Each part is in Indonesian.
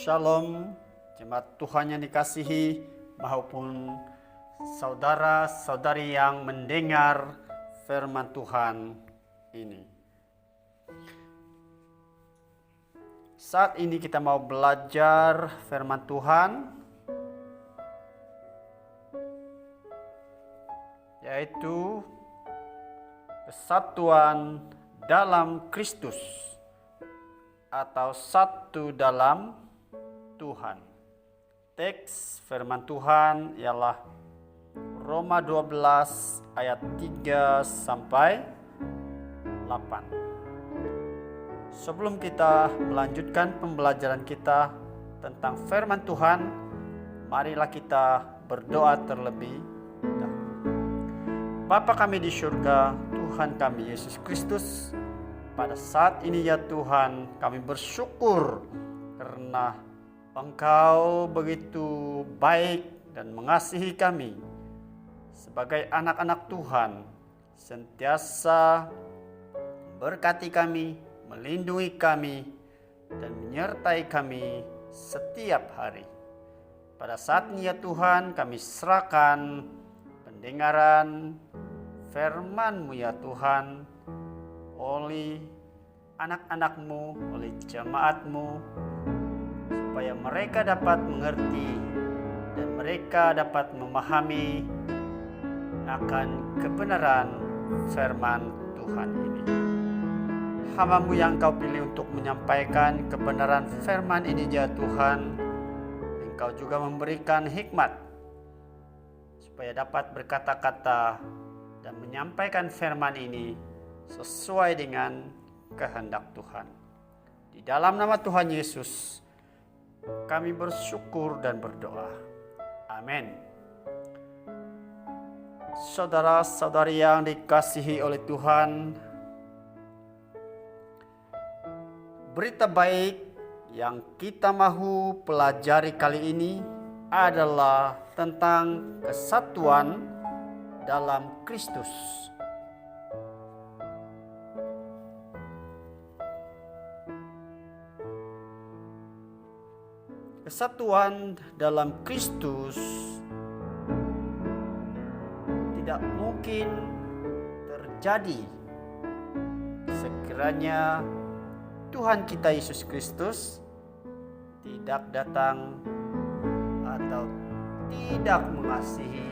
Shalom, jemaat Tuhan yang dikasihi maupun saudara-saudari yang mendengar firman Tuhan ini. Saat ini kita mau belajar firman Tuhan, yaitu kesatuan dalam Kristus atau satu dalam Tuhan. Teks firman Tuhan ialah Roma 12 ayat 3 sampai 8. Sebelum kita melanjutkan pembelajaran kita tentang firman Tuhan, marilah kita berdoa terlebih dahulu. Bapa kami di surga, Tuhan kami Yesus Kristus, pada saat ini ya Tuhan, kami bersyukur karena Engkau begitu baik dan mengasihi kami sebagai anak-anak Tuhan, sentiasa berkati kami, melindungi kami, dan menyertai kami setiap hari. Pada saat ini ya Tuhan, kami serahkan pendengaran firman-Mu ya Tuhan, oleh anak-anak-Mu, oleh jemaat-Mu, supaya mereka dapat mengerti dan mereka dapat memahami akan kebenaran firman Tuhan ini. Hamba-Mu yang Kau pilih untuk menyampaikan kebenaran firman ini ya Tuhan, Engkau juga memberikan hikmat supaya dapat berkata-kata dan menyampaikan firman ini sesuai dengan kehendak Tuhan. Di dalam nama Tuhan Yesus kami bersyukur dan berdoa. Amin. Saudara-saudari yang dikasihi oleh Tuhan, berita baik yang kita mahu pelajari kali ini adalah tentang kesatuan dalam Kristus. Kesatuan dalam Kristus tidak mungkin terjadi sekiranya Tuhan kita Yesus Kristus tidak datang atau tidak mengasihi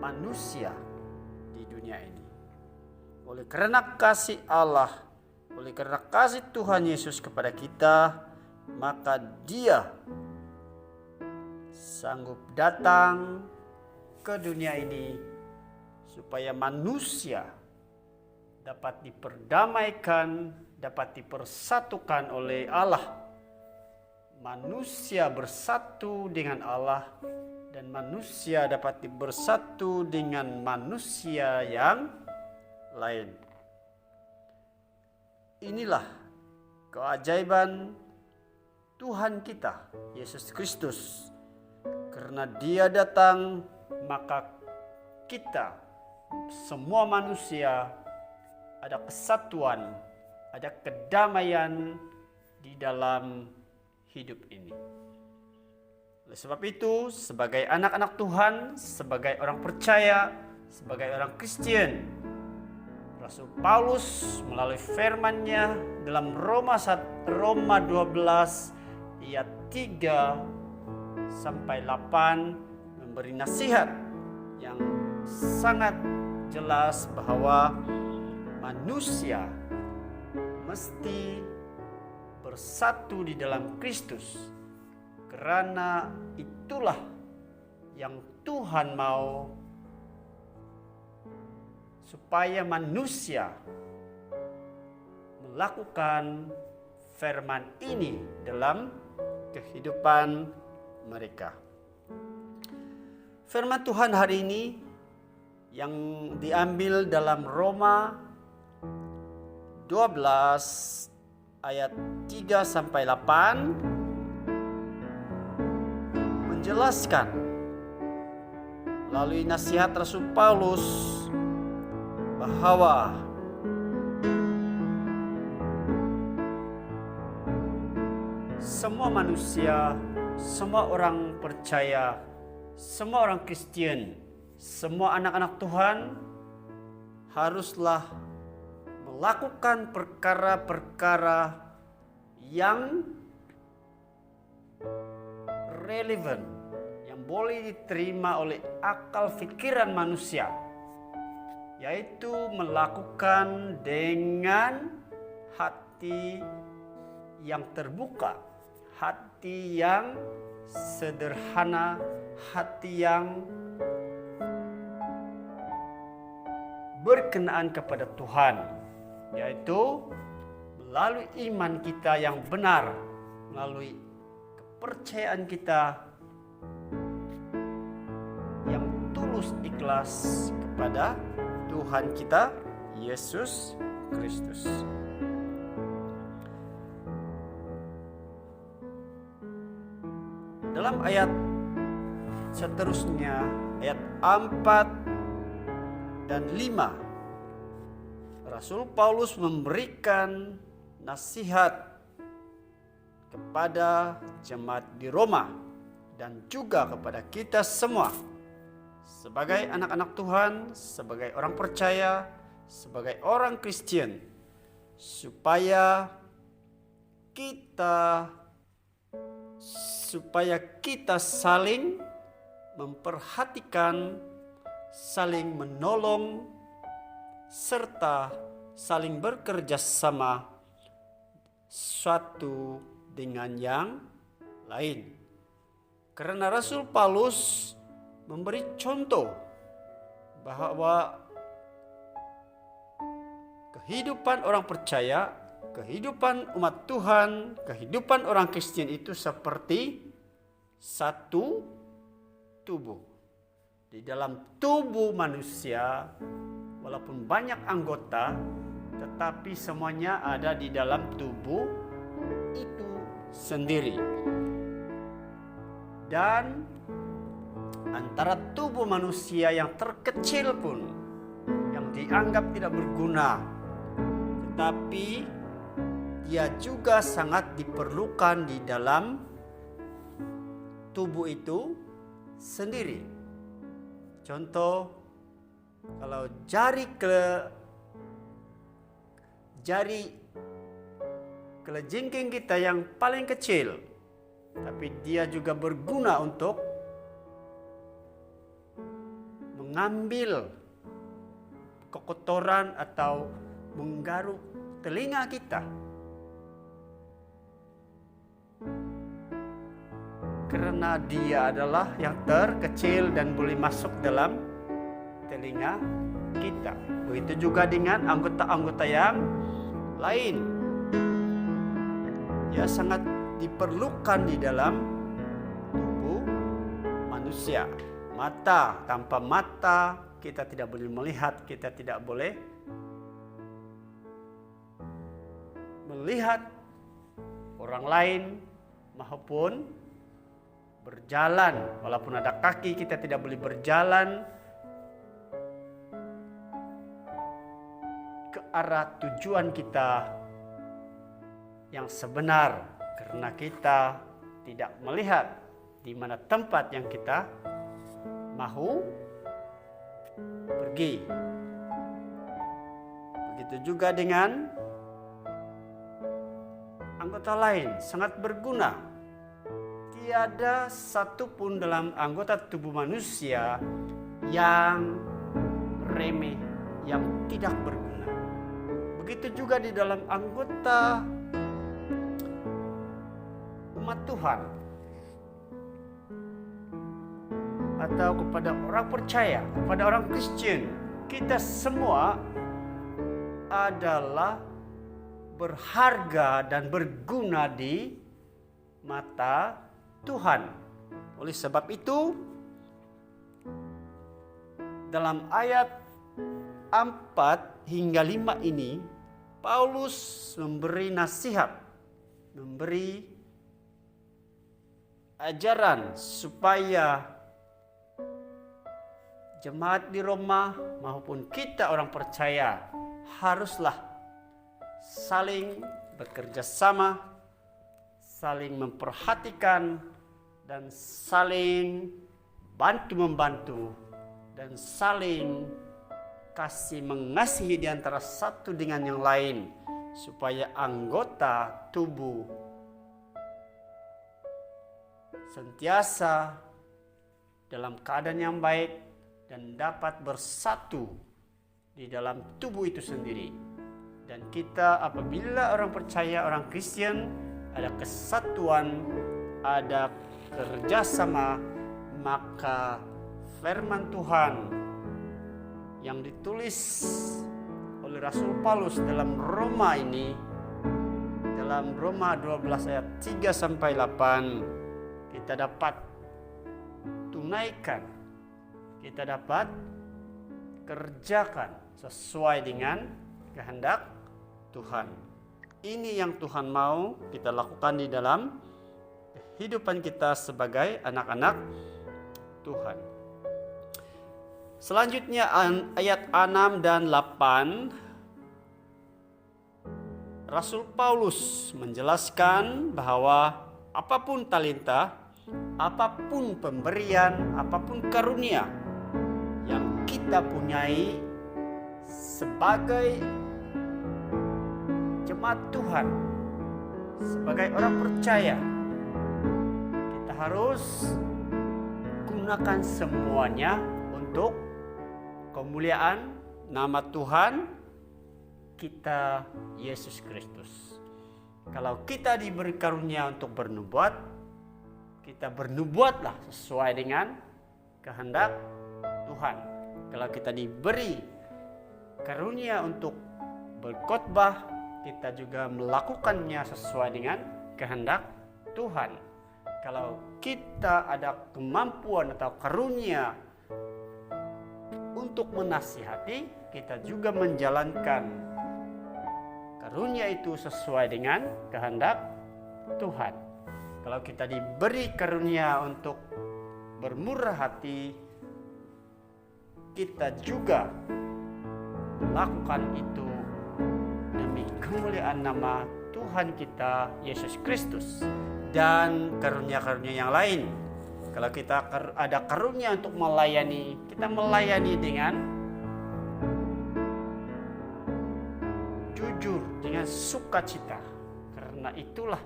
manusia di dunia ini. Oleh karena kasih Allah, oleh karena kasih Tuhan Yesus kepada kita, maka Dia sanggup datang ke dunia ini supaya manusia dapat diperdamaikan, dapat dipersatukan oleh Allah. Manusia bersatu dengan Allah dan manusia dapat bersatu dengan manusia yang lain. Inilah keajaiban Tuhan kita, Yesus Kristus. Karena Dia datang, maka kita, semua manusia, ada kesatuan, ada kedamaian di dalam hidup ini. Oleh sebab itu, sebagai anak-anak Tuhan, sebagai orang percaya, sebagai orang Kristen, Rasul Paulus melalui firman-Nya dalam Roma 12 ayat 3 sampai 8 memberi nasihat yang sangat jelas bahwa manusia mesti bersatu di dalam Kristus, karena itulah yang Tuhan mau, supaya manusia melakukan firman ini dalam kehidupan mereka. Firman Tuhan hari ini yang diambil dalam Roma 12 ayat 3 sampai 8 menjelaskan melalui nasihat Rasul Paulus bahwa semua manusia, semua orang percaya, semua orang Kristen, semua anak-anak Tuhan haruslah melakukan perkara-perkara yang relevan, yang boleh diterima oleh akal pikiran manusia, yaitu melakukan dengan hati yang terbuka, hati yang sederhana, hati yang berkenaan kepada Tuhan, yaitu melalui iman kita yang benar, melalui kepercayaan kita yang tulus ikhlas kepada Tuhan kita Yesus Kristus. Dalam ayat seterusnya, ayat 4 dan 5, Rasul Paulus memberikan nasihat kepada jemaat di Roma dan juga kepada kita semua sebagai anak-anak Tuhan, sebagai orang percaya, sebagai orang Kristen, supaya kita saling memperhatikan, saling menolong, serta saling bekerja sama satu dengan yang lain. Karena Rasul Paulus memberi contoh bahwa kehidupan orang percaya, kehidupan umat Tuhan, kehidupan orang Kristen itu seperti satu tubuh. Di dalam tubuh manusia, walaupun banyak anggota, tetapi semuanya ada di dalam tubuh itu sendiri. Dan antara tubuh manusia yang terkecil pun, yang dianggap tidak berguna, tetapi dia juga sangat diperlukan di dalam tubuh itu sendiri. Contoh, kalau jari kelejengking kita yang paling kecil, tapi dia juga berguna untuk mengambil kekotoran atau menggaruk telinga kita. Karena dia adalah yang terkecil dan boleh masuk dalam telinga kita. Begitu juga dengan anggota-anggota yang lain. Ya, sangat diperlukan di dalam tubuh manusia. Mata, tanpa mata kita tidak boleh melihat, kita tidak boleh melihat orang lain maupun berjalan. Walaupun ada kaki, kita tidak boleh berjalan ke arah tujuan kita yang sebenar, karena kita tidak melihat di mana tempat yang kita mau pergi. Begitu juga dengan anggota lain, sangat berguna. Tiada satupun dalam anggota tubuh manusia yang remeh, yang tidak berguna. Begitu juga di dalam anggota umat Tuhan atau kepada orang percaya, kepada orang Kristen. Kita semua adalah berharga dan berguna di mata Tuhan. Oleh sebab itu, dalam ayat 4 hingga 5 ini, Paulus memberi nasihat, memberi ajaran supaya jemaat di Roma maupun kita orang percaya haruslah saling bekerja sama, saling memperhatikan, dan saling bantu-membantu, dan saling kasih mengasihi di antara satu dengan yang lain, supaya anggota tubuh sentiasa dalam keadaan yang baik dan dapat bersatu di dalam tubuh itu sendiri. Dan kita apabila orang percaya, orang Kristen, ada kesatuan, ada kerjasama, maka firman Tuhan yang ditulis oleh Rasul Paulus dalam Roma ini, dalam Roma 12 ayat 3 sampai 8, kita dapat tunaikan, kita dapat kerjakan sesuai dengan kehendak Tuhan. Ini yang Tuhan mau kita lakukan di dalam kehidupan kita sebagai anak-anak Tuhan. Selanjutnya ayat 6 dan 8, Rasul Paulus menjelaskan bahwa apapun talenta, apapun pemberian, apapun karunia yang kita punyai sebagai jemaat Tuhan, sebagai orang percaya, kita harus gunakan semuanya untuk kemuliaan nama Tuhan kita Yesus Kristus. Kalau kita diberi karunia untuk bernubuat, kita bernubuatlah sesuai dengan kehendak Tuhan. Kalau kita diberi karunia untuk berkhotbah, kita juga melakukannya sesuai dengan kehendak Tuhan. Kalau kita ada kemampuan atau karunia untuk menasihati, kita juga menjalankan karunia itu sesuai dengan kehendak Tuhan. Kalau kita diberi karunia untuk bermurah hati, kita juga melakukan itu demi kemuliaan nama Tuhan kita Yesus Kristus. Dan karunia-karunia yang lain, kalau kita ada karunia untuk melayani, kita melayani dengan jujur, dengan sukacita. Karena itulah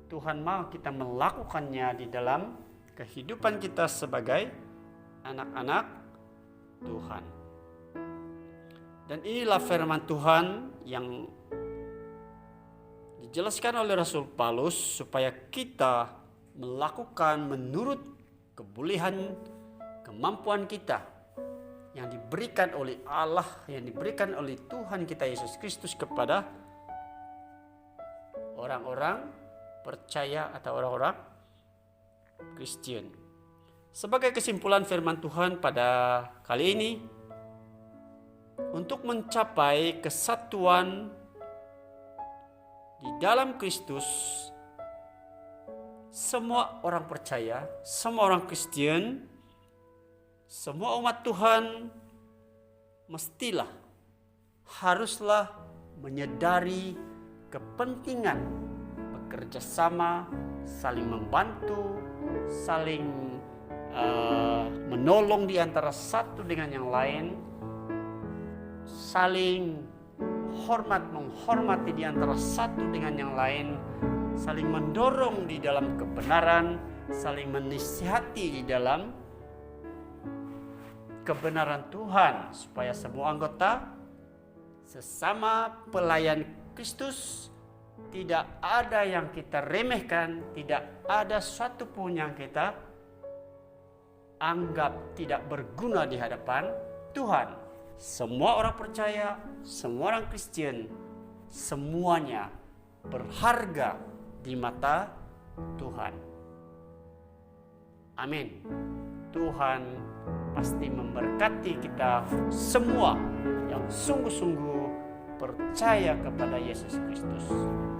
Tuhan mau kita melakukannya di dalam kehidupan kita sebagai anak-anak Tuhan. Dan inilah firman Tuhan yang dijelaskan oleh Rasul Paulus supaya kita melakukan menurut kebolehan kemampuan kita yang diberikan oleh Allah, yang diberikan oleh Tuhan kita Yesus Kristus kepada orang-orang percaya atau orang-orang Kristen. Sebagai kesimpulan firman Tuhan pada kali ini, untuk mencapai kesatuan di dalam Kristus, semua orang percaya, semua orang Kristen, semua umat Tuhan haruslah menyadari kepentingan bekerja sama, saling membantu, saling menolong di antara satu dengan yang lain, saling menghormati di antara satu dengan yang lain, saling mendorong di dalam kebenaran, saling menasihati di dalam kebenaran Tuhan, supaya semua anggota sesama pelayan Kristus tidak ada yang kita remehkan, tidak ada satu pun yang kita anggap tidak berguna di hadapan Tuhan. Semua orang percaya, semua orang Kristen, semuanya berharga di mata Tuhan. Amin. Tuhan pasti memberkati kita semua yang sungguh-sungguh percaya kepada Yesus Kristus.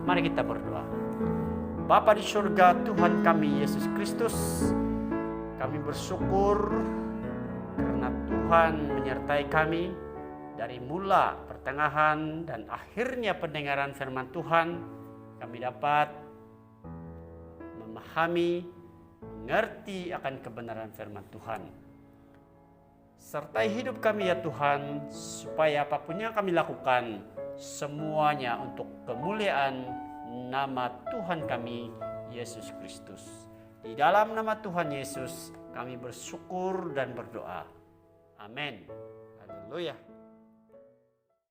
Mari kita berdoa. Bapa di surga, Tuhan kami Yesus Kristus, kami bersyukur karena Tuhan menyertai kami dari mula, pertengahan, dan akhirnya pendengaran firman Tuhan. Kami dapat memahami, mengerti akan kebenaran firman Tuhan. Sertai hidup kami ya Tuhan, supaya apapun yang kami lakukan, semuanya untuk kemuliaan nama Tuhan kami, Yesus Kristus. Di dalam nama Tuhan Yesus, kami bersyukur dan berdoa. Amin. Haleluya.